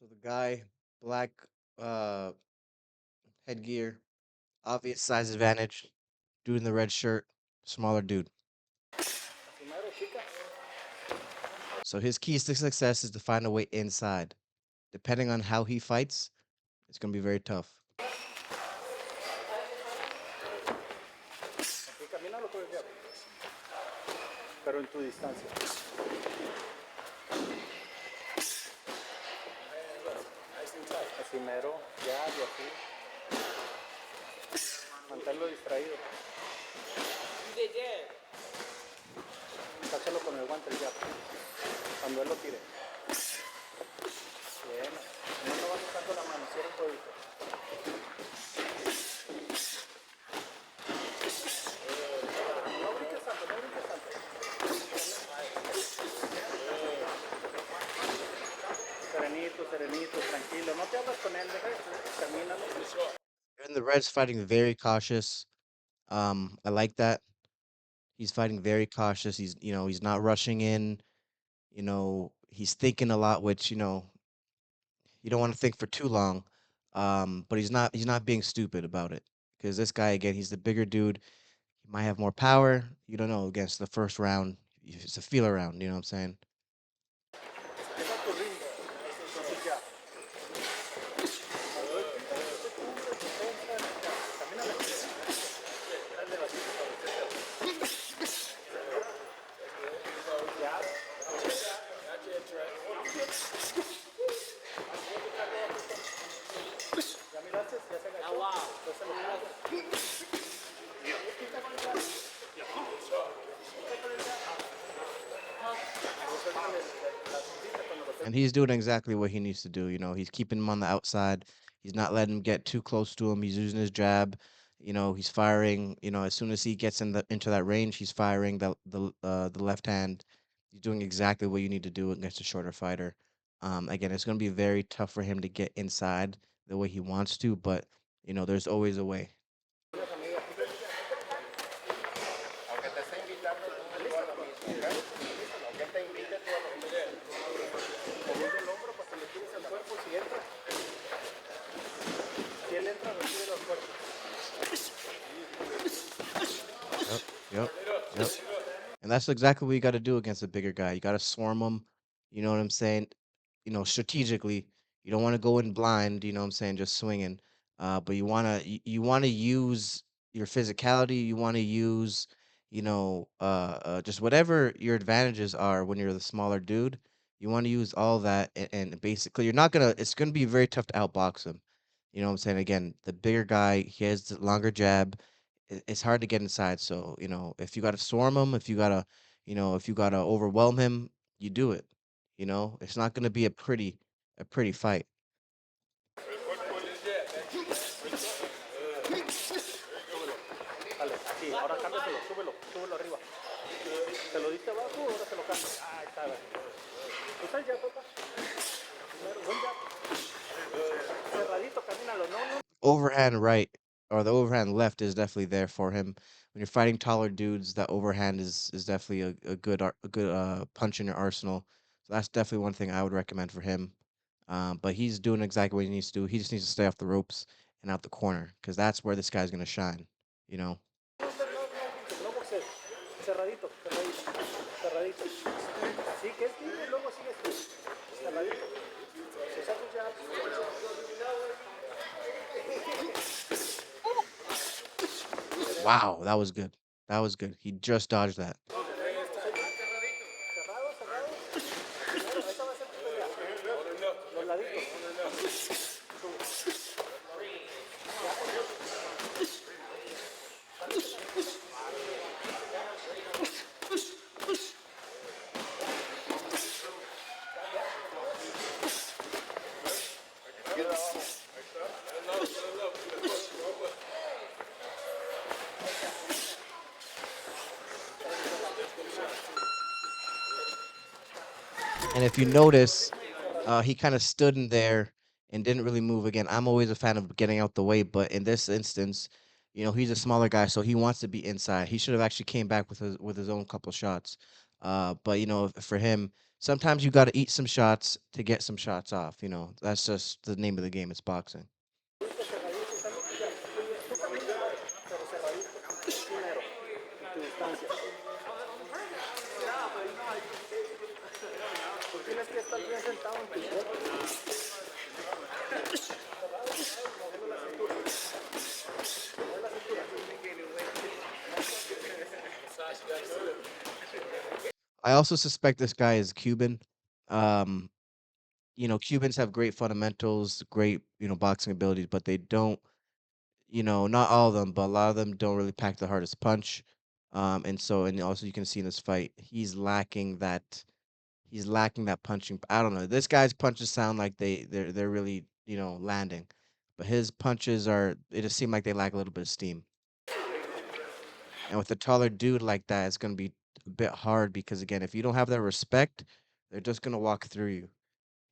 So the guy, black uh headgear, obvious size advantage. Dude in the red shirt, smaller dude. So his keys to success is to find a way inside. Depending on how he fights, it's gonna be very tough. And the Reds fighting very cautious. I like that. He's fighting very cautious. He's not rushing in. He's thinking a lot, which, you don't want to think for too long. But he's not being stupid about it. Because this guy, again, he's the bigger dude. He might have more power. You don't know against the first round. It's a feel around, you know what I'm saying? And he's doing exactly what he needs to do. He's keeping him on the outside. He's not letting him get too close to him. He's using his jab. He's firing. As soon as he gets into that range, he's firing the left hand. He's doing exactly what you need to do against a shorter fighter. Again, it's going to be very tough for him to get inside the way he wants to, but there's always a way. Yep, yep, yep. And that's exactly what you got to do against a bigger guy. You got to swarm him. You know what I'm saying? Strategically. You don't want to go in blind. You know what I'm saying? Just swinging. But you want to use your physicality. You want to use, just whatever your advantages are when you're the smaller dude. You want to use all that, and basically, you're not gonna. It's gonna be very tough to outbox him. You know what I'm saying? Again, the bigger guy, he has the longer jab. It's hard to get inside. So, if you got to swarm him, if you got to overwhelm him, you do it. It's not going to be a pretty fight. Overhand right or the overhand left is definitely there for him. When you're fighting taller dudes, that overhand is definitely a good punch in your arsenal. So that's definitely one thing I would recommend for him. But he's doing exactly what he needs to do. He just needs to stay off the ropes and out the corner because that's where this guy's gonna shine. You know. Wow, that was good. That was good. He just dodged that. And if you notice, he kind of stood in there and didn't really move again. I'm always a fan of getting out the way, but in this instance, he's a smaller guy, so he wants to be inside. He should have actually came back with his own couple shots. But for him, Sometimes you got to eat some shots to get some shots off. That's just the name of the game. It's boxing. I also suspect this guy is Cuban. Um, Cubans have great fundamentals, great, boxing abilities, but they don't, not all of them, but a lot of them don't really pack the hardest punch. And also you can see in this fight, he's lacking that punching. I don't know. This guy's punches sound like they're really, landing. But his punches it just seem like they lack a little bit of steam. And with a taller dude like that, it's gonna be a bit hard because again, if you don't have that respect, they're just gonna walk through you.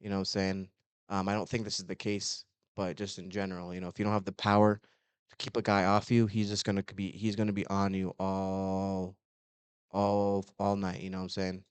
You know what I'm saying? I don't think this is the case, but just in general, if you don't have the power to keep a guy off you, he's gonna be on you all night. You know what I'm saying?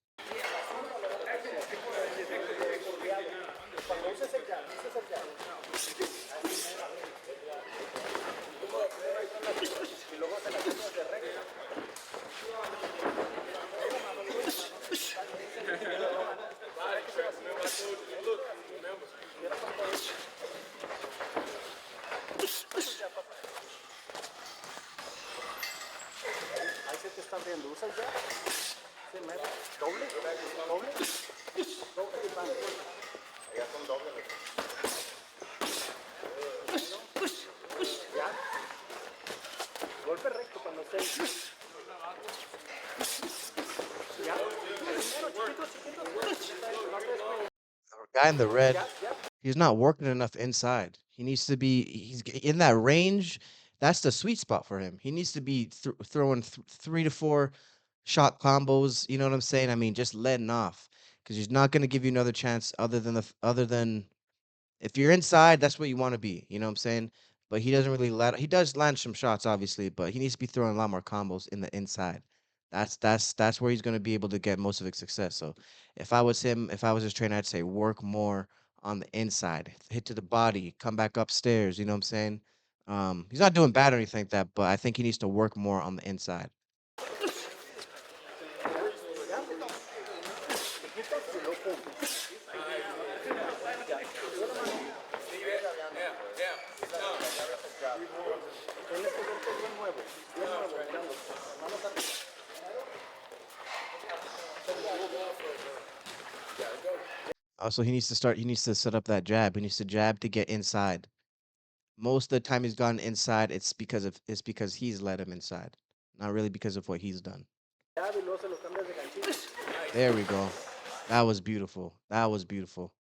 Guy in the red, he's not working enough inside. In that range. That's the sweet spot for him. He needs to be throwing 3 to 4 shot combos. You know what I'm saying? I mean, just letting off because he's not going to give you another chance other than if you're inside, that's what you want to be. You know what I'm saying? But he doesn't really he does land some shots, obviously, but he needs to be throwing a lot more combos in the inside. That's where he's going to be able to get most of his success. So if I was his trainer, I'd say work more on the inside, hit to the body, come back upstairs. You know what I'm saying? He's not doing bad or anything like that, but I think he needs to work more on the inside. Also, he needs to set up that jab. He needs to jab to get inside. Most of the time he's gone inside, it's because he's led him inside, not really because of what he's done. There we go. That was beautiful. That was beautiful.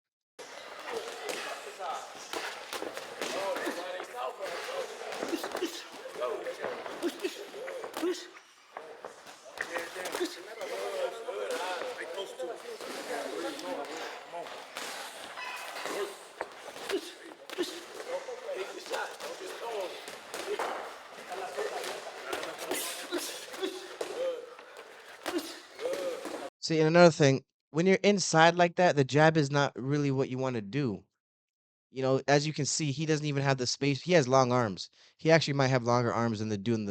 See, and another thing, when you're inside like that, the jab is not really what you want to do. As you can see, he doesn't even have the space. He has long arms. He actually might have longer arms than the dude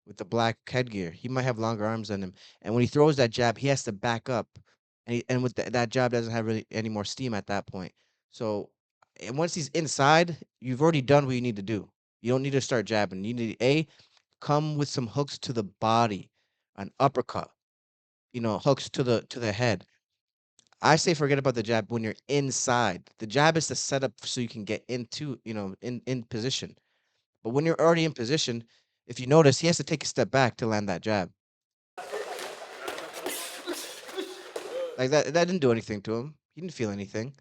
with the black headgear. He might have longer arms than him. And when he throws that jab, he has to back up. And with that jab doesn't have really any more steam at that point. So, and once he's inside, you've already done what you need to do. You don't need to start jabbing. You need come with some hooks to the body, an uppercut, hooks to the head. I say forget about the jab when you're inside. The jab is to set up so you can get into, in position. But when you're already in position, if you notice, he has to take a step back to land that jab. Like that didn't do anything to him. He didn't feel anything.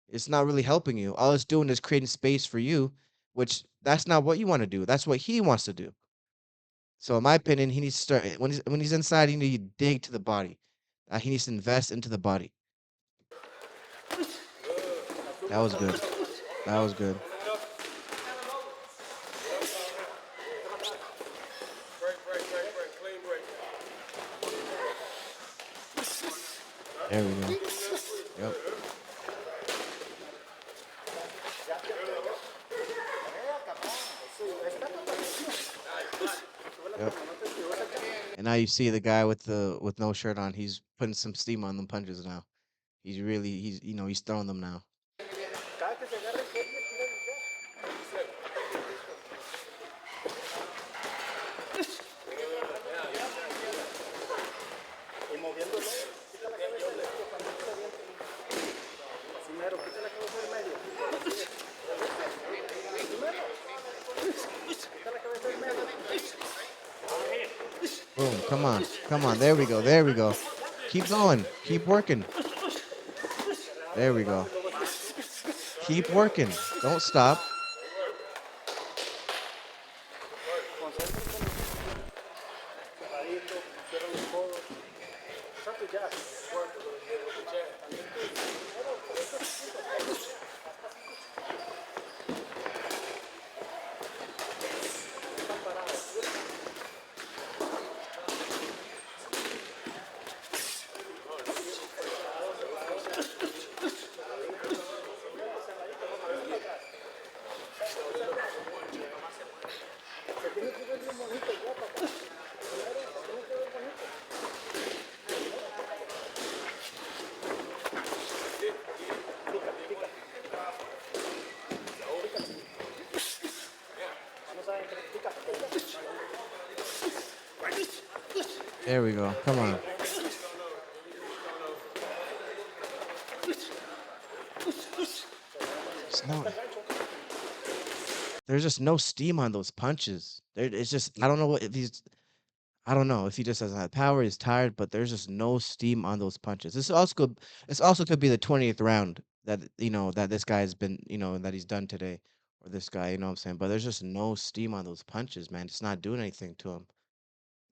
It's not really helping you. All it's doing is creating space for you, which that's not what you want to do. That's what he wants to do. So in my opinion, he needs to start when he's inside, he needs to dig to the body. He needs to invest into the body. That was good. That was good. There we go. Yep. Yep. And now you see the guy with no shirt on. He's putting some steam on them punches now. He's throwing them now. Boom. Come on. Come on. There we go. There we go. Keep going. Keep working. There we go. Keep working. Don't stop. There we go. Come on. It's no, there's just no steam on those punches. It's just I don't know what if he's I don't know if he just doesn't have power. He's tired, but there's just no steam on those punches. This also could be the 20th round that that this guy has been that he's done today, or this guy. You know what I'm saying? But there's just no steam on those punches, man. It's not doing anything to him,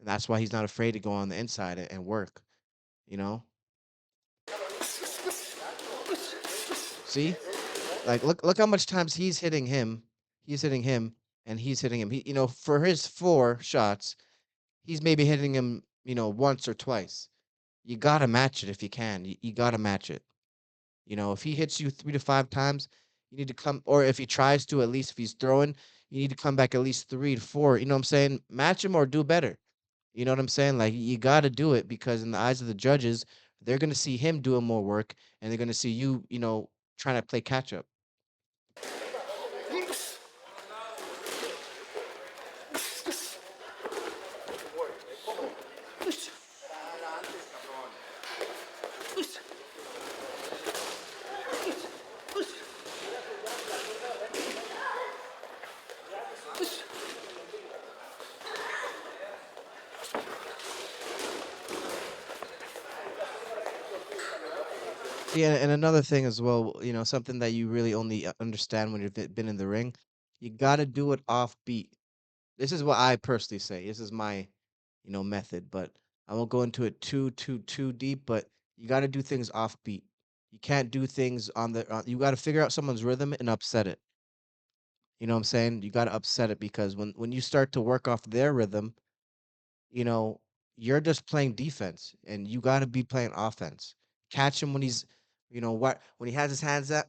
and that's why he's not afraid to go on the inside and work. You know? See? Like look how much times he's hitting him, and he's hitting him. For his 4 shots, he's maybe hitting him, once or twice. You gotta match it if you can. You gotta match it. If he hits you 3 to 5 times, you need to come, or if he tries to, at least if he's throwing, you need to come back at least 3 to 4. You know what I'm saying? Match him or do better. You know what I'm saying? Like you gotta do it because in the eyes of the judges, they're gonna see him doing more work, and they're gonna see you, trying to play catch up. Yeah, and another thing as well, something that you really only understand when you've been in the ring, you got to do it off beat. This is what I personally say. This is my, method, but I won't go into it too deep, but you got to do things off beat. You can't do things you got to figure out someone's rhythm and upset it. You know what I'm saying? You got to upset it because when you start to work off their rhythm, you know, you're just playing defense and you got to be playing offense. Catch him when he's, when he has his hands up,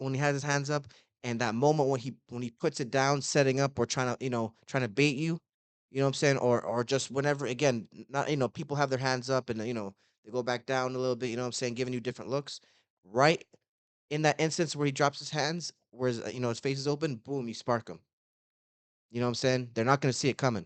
and that moment when he puts it down, setting up or trying to, trying to bait you, you know what I'm saying? Or just whenever again, not people have their hands up and they go back down a little bit, you know what I'm saying, giving you different looks. Right in that instance where he drops his hands, where his face is open, boom, you spark him. You know what I'm saying? They're not gonna see it coming.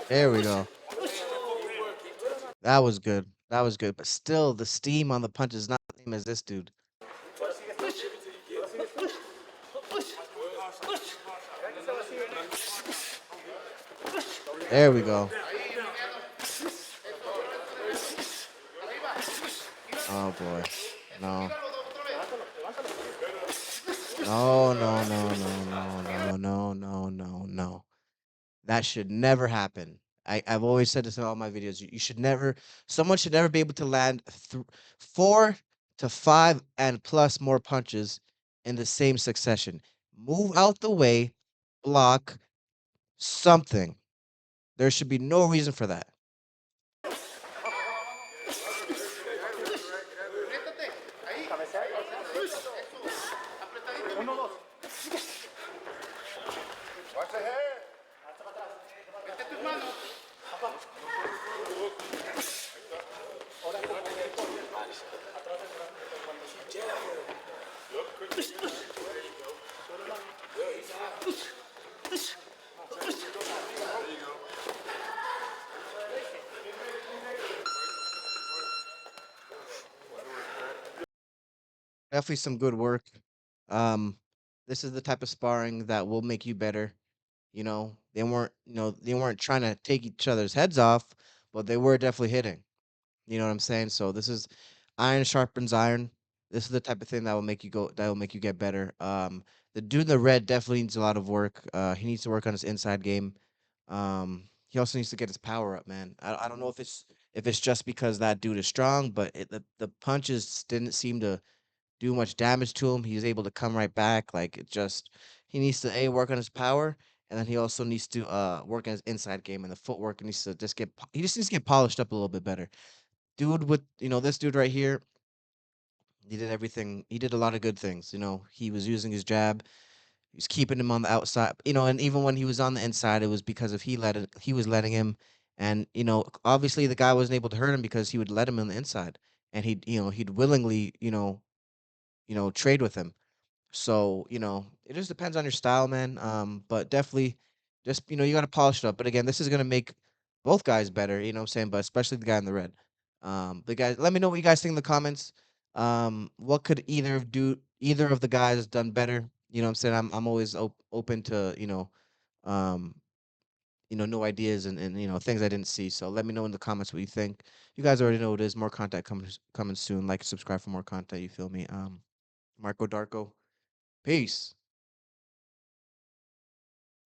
There we go. That was good. That was good. But still, the steam on the punch is not the same as this dude. There we go. Oh boy. No. No, no, no, no, no, no, no, no, no, no. That should never happen. I've always said this in all my videos. You should never, someone should never be able to land 4 to 5 and plus more punches in the same succession. Move out the way, block something. There should be no reason for that. Definitely some good work. Um, this is the type of sparring that will make you better. They weren't trying to take each other's heads off, but they were definitely hitting. You know what I'm saying? So this is iron sharpens iron. This is the type of thing that will make you get better. The dude in the red definitely needs a lot of work. He needs to work on his inside game. He also needs to get his power up, man. I don't know if it's just because that dude is strong, but the punches didn't seem to do much damage to him. He's able to come right back. Like it just he needs to work on his power, and then he also needs to work on his inside game and the footwork needs to he just needs to get polished up a little bit better. Dude with this dude right here, he did everything. He did a lot of good things. He was using his jab. He was keeping him on the outside. And even when he was on the inside, it was because of he was letting him. And obviously the guy wasn't able to hurt him because he would let him on the inside, and he'd willingly trade with him. So, it just depends on your style, man. But definitely just, you got to polish it up. But again, this is going to make both guys better, you know what I'm saying? But especially the guy in the red. The guys, let me know what you guys think in the comments. What could either of the guys done better? You know what I'm saying? I'm always open to, um, new ideas and things I didn't see. So let me know in the comments what you think. You guys already know what it is. More content coming soon. Like, subscribe for more content. You feel me? Marco Darko. Peace.